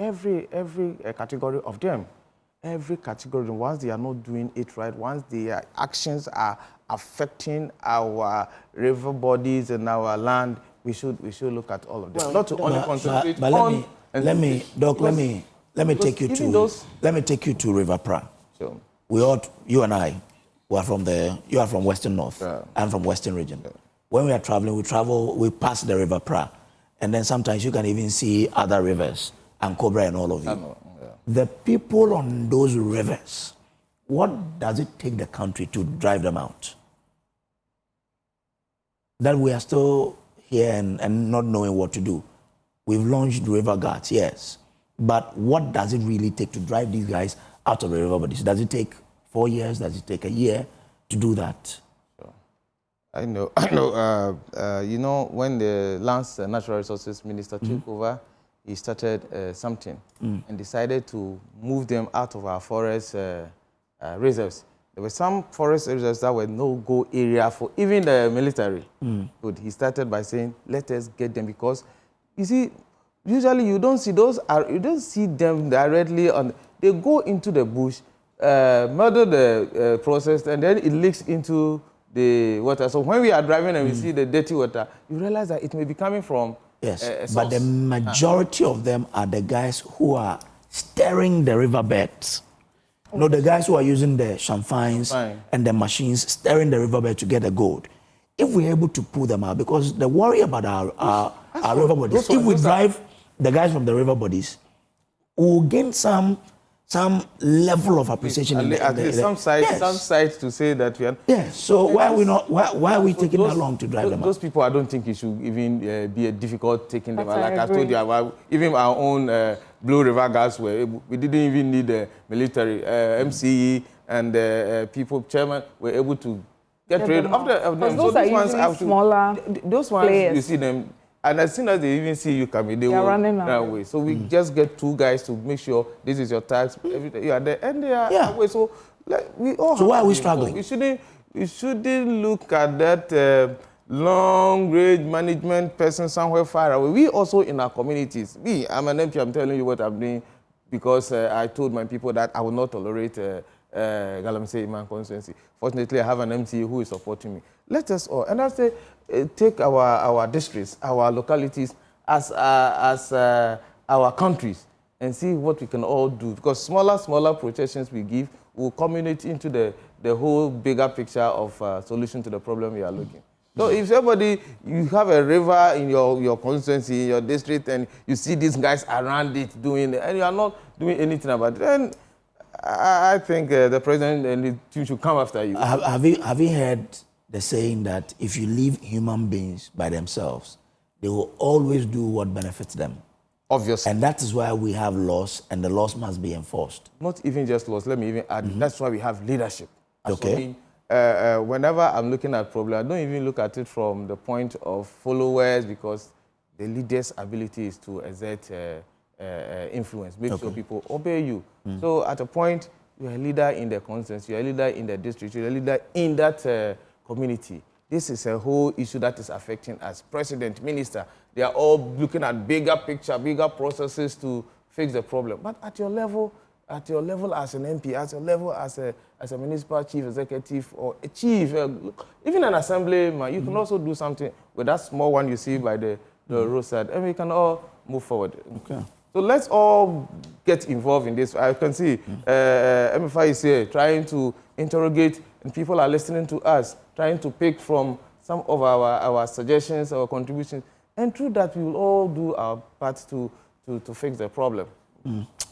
category of them, every category, once they are not doing it right, once their actions are affecting our river bodies and our land, we should look at all of them. Well, not to only concentrate on... Let me take you to River Pra. Sure. You and I, you are from Western North, I'm from Western region. Yeah. When we are traveling, we pass the River Pra, and then sometimes you can even see other rivers, and Cobra and all of you. The people on those rivers, what does it take the country to drive them out? That we are still here and not knowing what to do. we've launched river guards, yes. But what does it really take to drive these guys out of the river bodies? Does it take 4 years? Does it take a year to do that? I know. You know, when the last Natural Resources Minister took over, he started something and decided to move them out of our forest reserves. There were some forest reserves that were no-go area for even the military. But he started by saying, let us get them, because, you see, usually you don't see you don't see them directly on. They go into the bush, murder the process, and then it leaks into the water. So when we are driving and we see the dirty water, you realize that it may be coming from yes, but the majority of them are the guys who are stirring the riverbeds. You know, the guys who are using the champagnes and the machines stirring the riverbed to get the gold. If we're able to pull them out, because the worry about our river bodies, if we drive the guys from the river bodies, we'll gain some level of appreciation. Some sides to say that we are. Yeah. So why are we not? Why are we taking that long to drive them out? Those people, I don't think it should even be a difficult taking them out. Like I told you, even our own Blue River guards we didn't even need the military. MCE and people, chairman, were able to get rid of them. Those are usually smaller those ones, players. you see them. And as soon as they even see you coming, they will run away. So we just get 2 guys to make sure this is your tax. Everything, you are there, and they are away. So we all. So why are we struggling? We shouldn't look at that long-range management person somewhere far away. We also in our communities. I'm an MP. I'm telling you what I'm doing because I told my people that I will not tolerate Galamsey in my constituency. Fortunately, I have an MC who is supporting me. Let us all, and I say, take our districts, our localities as our countries, and see what we can all do. Because smaller protections we give will culminate into the whole bigger picture of solution to the problem we are looking. So if you have a river in your constituency, in your district, and you see these guys around it doing it, and you are not doing anything about it, then I think the president and the team should come after you. Have you heard the saying that if you leave human beings by themselves, they will always do what benefits them? Obviously. And that is why we have laws, and the laws must be enforced. Not even just laws. Let me even add, that's why we have leadership. Okay. Whenever I'm looking at problem, I don't even look at it from the point of followers, because the leader's ability is to exert influence, make sure people obey you. So at a point, you're a leader in the constituency, you're a leader in the district, you're a leader in that community. This is a whole issue that is affecting us. President, minister, they are all looking at bigger picture, bigger processes to fix the problem. But at your level as an MP, at your level as a municipal chief executive or a chief, even an assemblyman, you can also do something with that small one you see by the roadside, and we can all move forward. Okay. So let's all get involved in this. I can see MFI is here trying to interrogate, and people are listening to us, trying to pick from some of our suggestions, our contributions, and through that we will all do our part to fix the problem.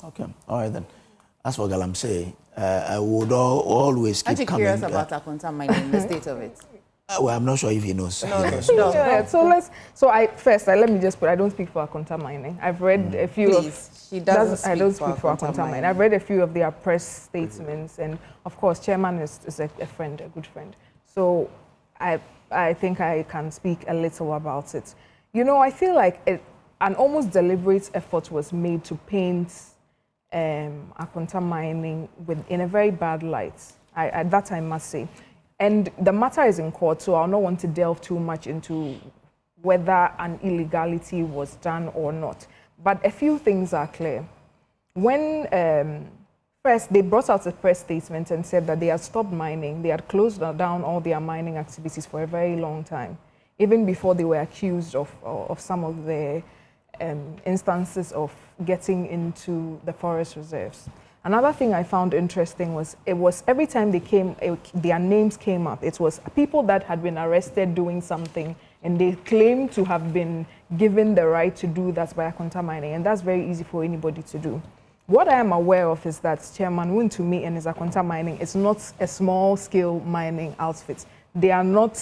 Okay, all right then. As for Galamsey, I would always keep coming. Aren't you curious about Akonta mining, the state of it? Well, I'm not sure if he knows. No. Yeah, so let me just put, I don't speak for Akonta mining. I've read a few She doesn't speak I don't speak for Akonta mining. I've read a few of their press statements, and of course, chairman is a friend, a good friend. So I think I can speak a little about it. You know, I feel like an almost deliberate effort was made to paint Akonta mining in a very bad light. That I must say. And the matter is in court, so I'll not want to delve too much into whether an illegality was done or not. But a few things are clear. When first they brought out a press statement and said that they had stopped mining, they had closed down all their mining activities for a very long time, even before they were accused of some of the instances of getting into the forest reserves. Another thing I found interesting was every time they came, their names came up. It was people that had been arrested doing something, and they claimed to have been given the right to do that by Akonta mining, and that's very easy for anybody to do. What I am aware of is that Chairman Wuntumi and his Akonta mining is not a small-scale mining outfit. They are not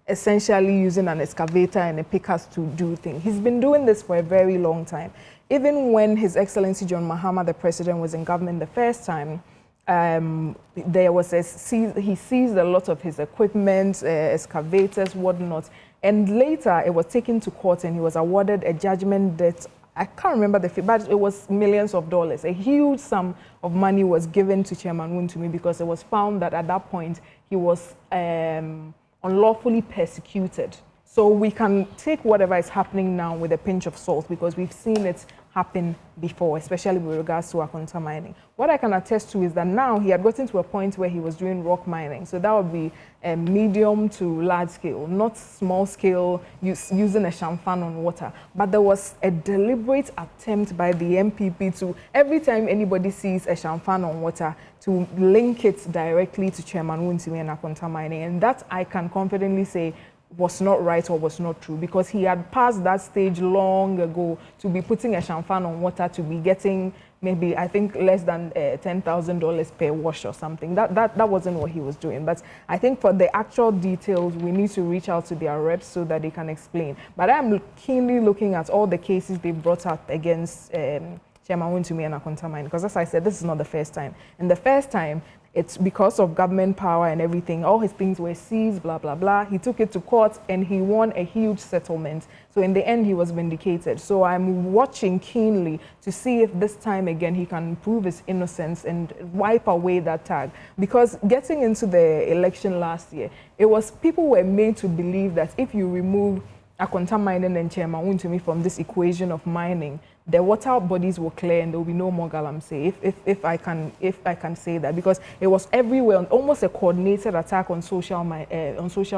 essentially using an excavator and a pickaxe to do things. He's been doing this for a very long time. Even when His Excellency John Mahama, the president, was in government the first time, there was he seized a lot of his equipment, excavators, whatnot, and later it was taken to court and he was awarded a judgment that I can't remember the fee, but it was millions of dollars. A huge sum of money was given to Chairman Wontumi because it was found that at that point he was unlawfully persecuted. So we can take whatever is happening now with a pinch of salt because we've seen it happen before, especially with regards to Akonta mining. What I can attest to is that now he had gotten to a point where he was doing rock mining. So that would be a medium to large scale, not small scale, using a champagne on water. But there was a deliberate attempt by the MPP to, every time anybody sees a champagne on water, to link it directly to Chairman Wontumi and Akonta mining. And that I can confidently say was not right or was not true, because he had passed that stage long ago to be putting a champagne on water, to be getting maybe, I think, less than $10,000 per wash or something. That wasn't what he was doing. But I think for the actual details, we need to reach out to their reps so that they can explain. But I'm keenly looking at all the cases they brought up against Chairman Wontumi and Akonta mining, because as I said, this is not the first time. And the first time, it's because of government power and everything. All his things were seized, blah, blah, blah. He took it to court and he won a huge settlement. So in the end, he was vindicated. So I'm watching keenly to see if this time again he can prove his innocence and wipe away that tag. Because getting into the election last year, it was, people were made to believe that if you remove Akonta mining and Chairman Wontumi from this equation of mining, the water bodies will clear and there will be no more Galamsey, if I can say that, because it was everywhere, almost a coordinated attack on social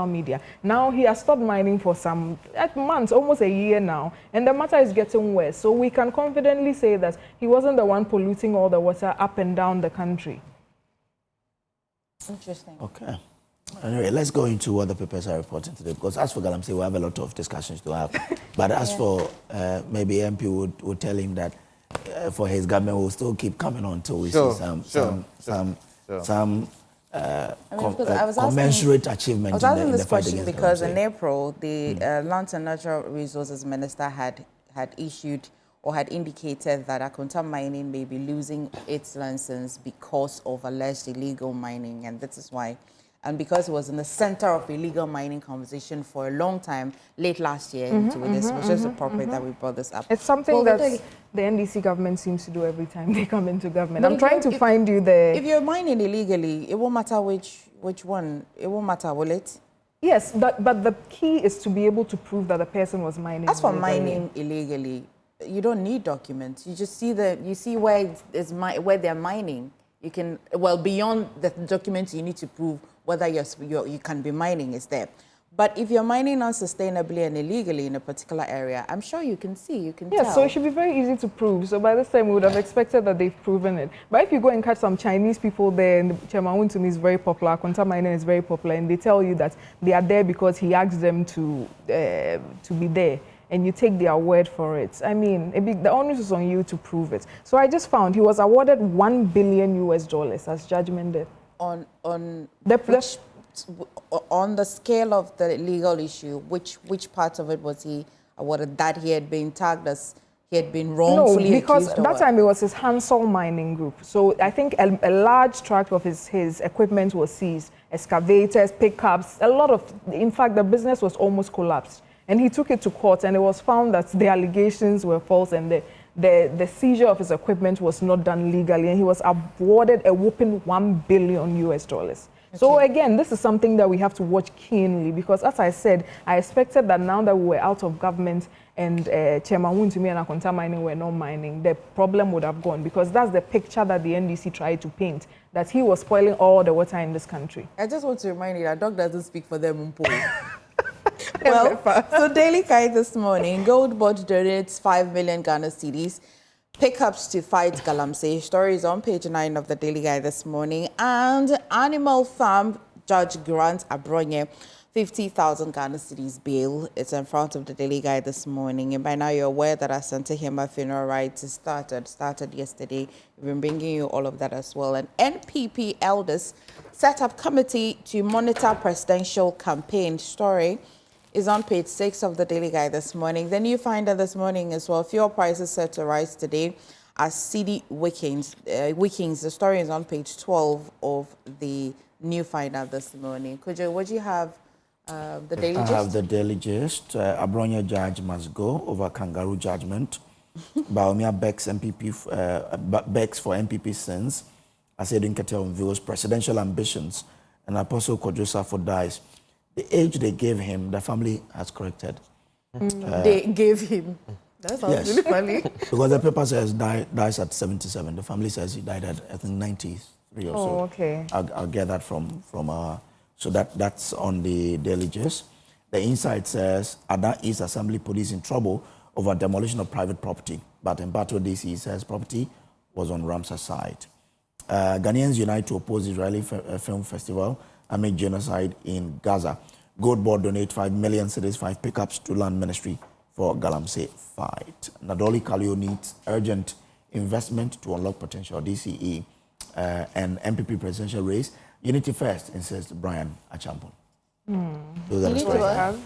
media. Now he has stopped mining for some months, almost a year now, and the matter is getting worse. So we can confidently say that he wasn't the one polluting all the water up and down the country. Interesting. Okay. Anyway, let's go into what the papers are reporting today, because as for Galamsey, we have a lot of discussions to have. But as for maybe MP would tell him that for his government, we'll still keep coming on until we see some commensurate achievement. I was asking this question because in April, the Lands and Natural Resources Minister had issued or had indicated that Akonta mining may be losing its license because of alleged illegal mining, and this is why. And because it was in the center of illegal mining conversation for a long time, late last year, it was just appropriate that we brought this up. It's something that the NDC government seems to do every time they come into government. I'm trying to find you the... If you're mining illegally, it won't matter which one. It won't matter, will it? Yes, but the key is to be able to prove that the person was mining As for mining illegally, you don't need documents. You just see where they're mining. You can, well, beyond the documents you need to prove whether you can be mining is there. But if you're mining unsustainably and illegally in a particular area, I'm sure you can see, you can tell. So it should be very easy to prove. So by this time, we would have expected that they've proven it. But if you go and catch some Chinese people there, and Chairman Wontumi is very popular, Akonta mining is very popular, and they tell you that they are there because he asked them to be there, and you take their word for it. I mean, the onus is on you to prove it. So I just found he was awarded $1 billion as judgment debt. On the scale of the legal issue, which part of it was he awarded? That he had been tagged as he had been wrongfully accused? No, because that time it was his Hansol mining group. So I think a large tract of his equipment was seized, excavators, pickups, a lot of. In fact, the business was almost collapsed, and he took it to court, and it was found that the allegations were false, and the seizure of his equipment was not done legally, and he was awarded a whopping $1 billion. Okay. So again, this is something that we have to watch keenly, because as I said, I expected that now that we were out of government and Chairman Wontumi and Akonta mining were not mining, the problem would have gone, because that's the picture that the NDC tried to paint, that he was spoiling all the water in this country. I just want to remind you that dog doesn't speak for them. Well, so Daily Guide this morning, Gold Board donates 5 million Ghana cedis, pickups to fight Galamsey. Stories on page 9 of the Daily Guide this morning. And Animal Farm Judge grants Abronye 50,000 Ghana cedis bail. It's in front of the Daily Guide this morning. And by now you're aware that Asante Hema funeral rites started yesterday. We've been bringing you all of that as well. And NPP elders set up committee to monitor presidential campaign. Story is on page 6 of the Daily Guide this morning. Then you find that this morning as well, fuel prices set to rise today as CD Wikings. The story is on page 12 of the New Finder this morning. Kojo, what do you have? The Daily Gist? I have the Daily Gist. Abronia judge must go over kangaroo judgment. Baumia begs begs for MPP sins. Asedin Ketel unveils presidential ambitions. And Apostle Kojo Safo dies. The age they gave him, the family has corrected. They gave him. That sounds really funny. Because the paper says dies at 77. The family says he died at, I think, 93 or so. Oh, okay. I'll get that from so that's on the Daily Gist. The Inside says Ada East Assembly police in trouble over demolition of private property. But in Bato DC says property was on Ramsar's side. Ghanaians unite to oppose Israeli film festival amid genocide in Gaza. Gold Board donate 5 million cedis, 5 pickups to land ministry for Galamsey fight. Nadoli Kalio needs urgent investment to unlock potential DCE and MPP presidential race. Unity first, insists Brian Achampon. Those are the stories I have.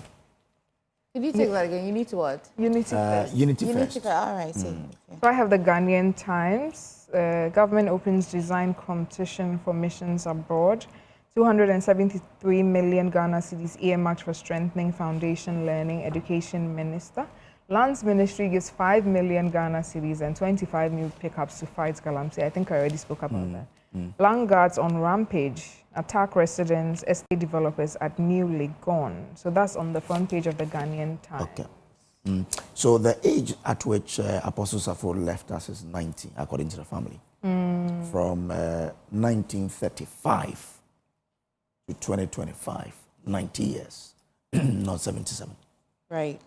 Did you take that again? You need to what? Unity first. Unity first. Unity first. All right. Okay. So I have the Ghanaian Times. Government opens design competition for missions abroad. 273 million Ghana cedis earmarked for strengthening foundation learning. Education Minister. Lands Ministry gives 5 million Ghana cedis and 25 new pickups to fight Galamsey. I think I already spoke about that. Land guards on rampage attack residents, estate developers at New Legon. So that's on the front page of the Ghanaian Times. Okay. So the age at which Apostle Safo left us is 90, according to the family. From 1935 to 2025, 90 years, not 77. Right.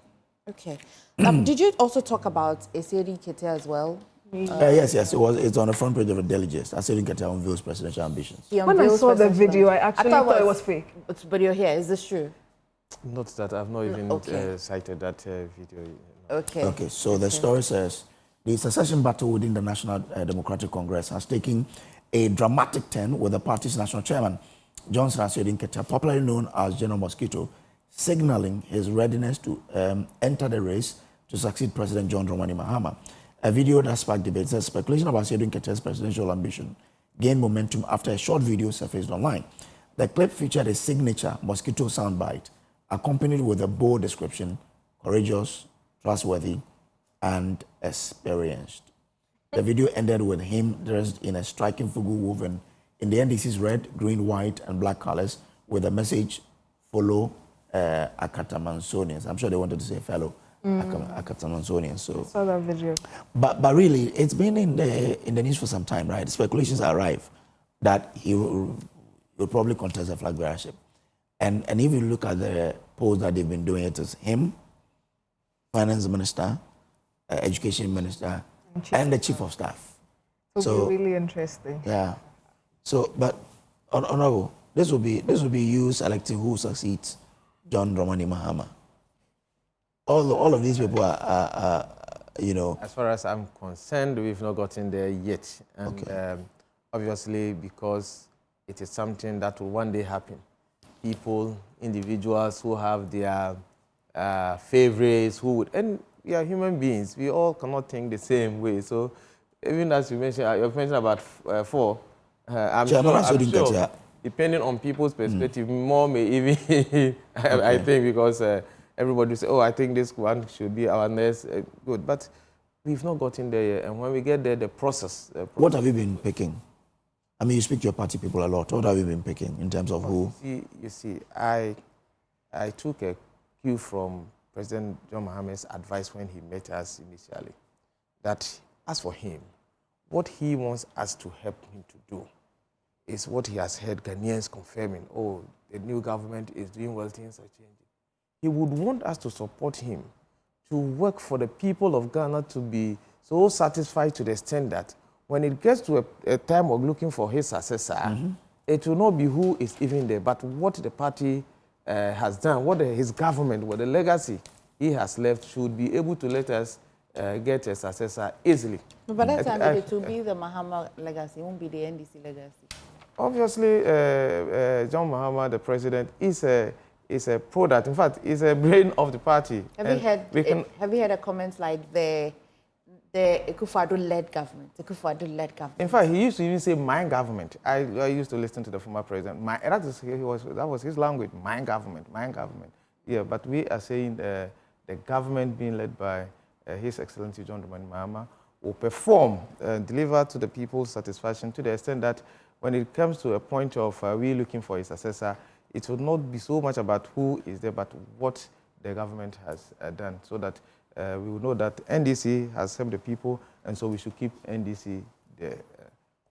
Okay. Did you also talk about Esedi Kete as well? Yes. It's on the front page of the Daily Gist. Esedi Kete unveils presidential ambitions. When I saw the video, I actually thought it was fake. But you're here. Is this true? Not that. I've not even cited that video. Okay. So the story says the secession battle within the National Democratic Congress has taken a dramatic turn with the party's national chairman, Johnson Asiedu Nketiah, popularly known as General Mosquito, signaling his readiness to enter the race to succeed President John Dramani Mahama. A video that sparked debate says speculation about Asiedu Nketiah's presidential ambition gained momentum after a short video surfaced online. The clip featured a signature Mosquito soundbite accompanied with a bold description: courageous, trustworthy, and experienced. The video ended with him dressed in a striking fugu woven in the NDC's red, green, white, and black colors with the message, follow Akatamansonians. I'm sure they wanted to say fellow Akatamansonians. So, I saw that video. But really, it's been in the news for some time, right? Speculations arrive that he will probably contest the flag bearership. And if you look at the polls that they've been doing, it is him, Finance Minister, Education Minister, and the Chief of Staff. So really interesting. Yeah. So, but honorable, this will be you selecting who succeeds John Dramani Mahama. All of these people are you know. As far as I'm concerned, we've not gotten there yet, and obviously because it is something that will one day happen. People, individuals who have their favorites, who would, and we are human beings. We all cannot think the same way. So, even as you mentioned, you mentioned about 4. I'm sure, depending on people's perspective, more may even, I think, because everybody will say, oh, I think this one should be our next good. But we've not gotten there yet. And when we get there, the process. What have you been picking? I mean, you speak to your party people a lot. What have you been picking in terms of who? You see, I took a cue from President John Mahama's advice when he met us initially, that as for him, what he wants us to help him to do is what he has heard Ghanaians confirming, oh, the new government is doing well, things are changing. He would want us to support him, to work for the people of Ghana to be so satisfied to the extent that when it gets to a time of looking for his successor, it will not be who is even there, but what the party has done, what his government, what the legacy he has left should be able to let us get a successor easily. But by that time, it will be the Mahama legacy, it won't be the NDC legacy. Obviously, John Mahama, the president, is a product. In fact, is a brain of the party. Have you heard a comment like the Ekua-led government? Ekua-led government. In fact, he used to even say "my government." I used to listen to the former president. That was his language. My government, my government. Yeah, but we are saying the government being led by His Excellency John Dramani Mahama will perform, deliver to the people's satisfaction to the extent that when it comes to a point of we looking for a successor, it will not be so much about who is there, but what the government has done, so that we will know that NDC has helped the people, and so we should keep NDC there.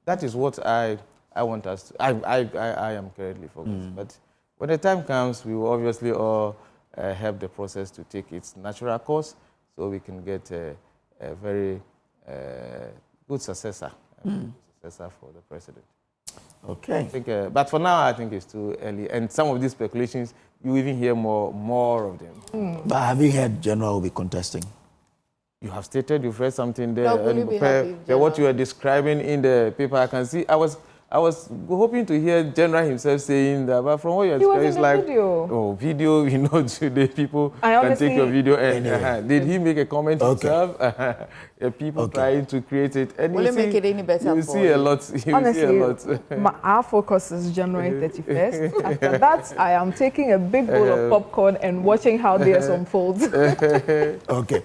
That is what I want us to, I am currently focused. But when the time comes, we will obviously all help the process to take its natural course, so we can get a very good successor, successor for the president. Okay. I think, but for now, I think it's too early. And some of these speculations, you even hear more of them. But have you heard General will be contesting? You have stated, you've read something there. No, will you be happy, what you are describing in the paper, I can see. I was hoping to hear General himself saying that, but from what you are describing, it's like, video. Video, you know, today people can take your video. And did he make a comment himself? People trying to create it. And will it make it any better? You see a lot. Honestly, our focus is January 31st. After that, I am taking a big bowl of popcorn and watching how this unfolds. Okay.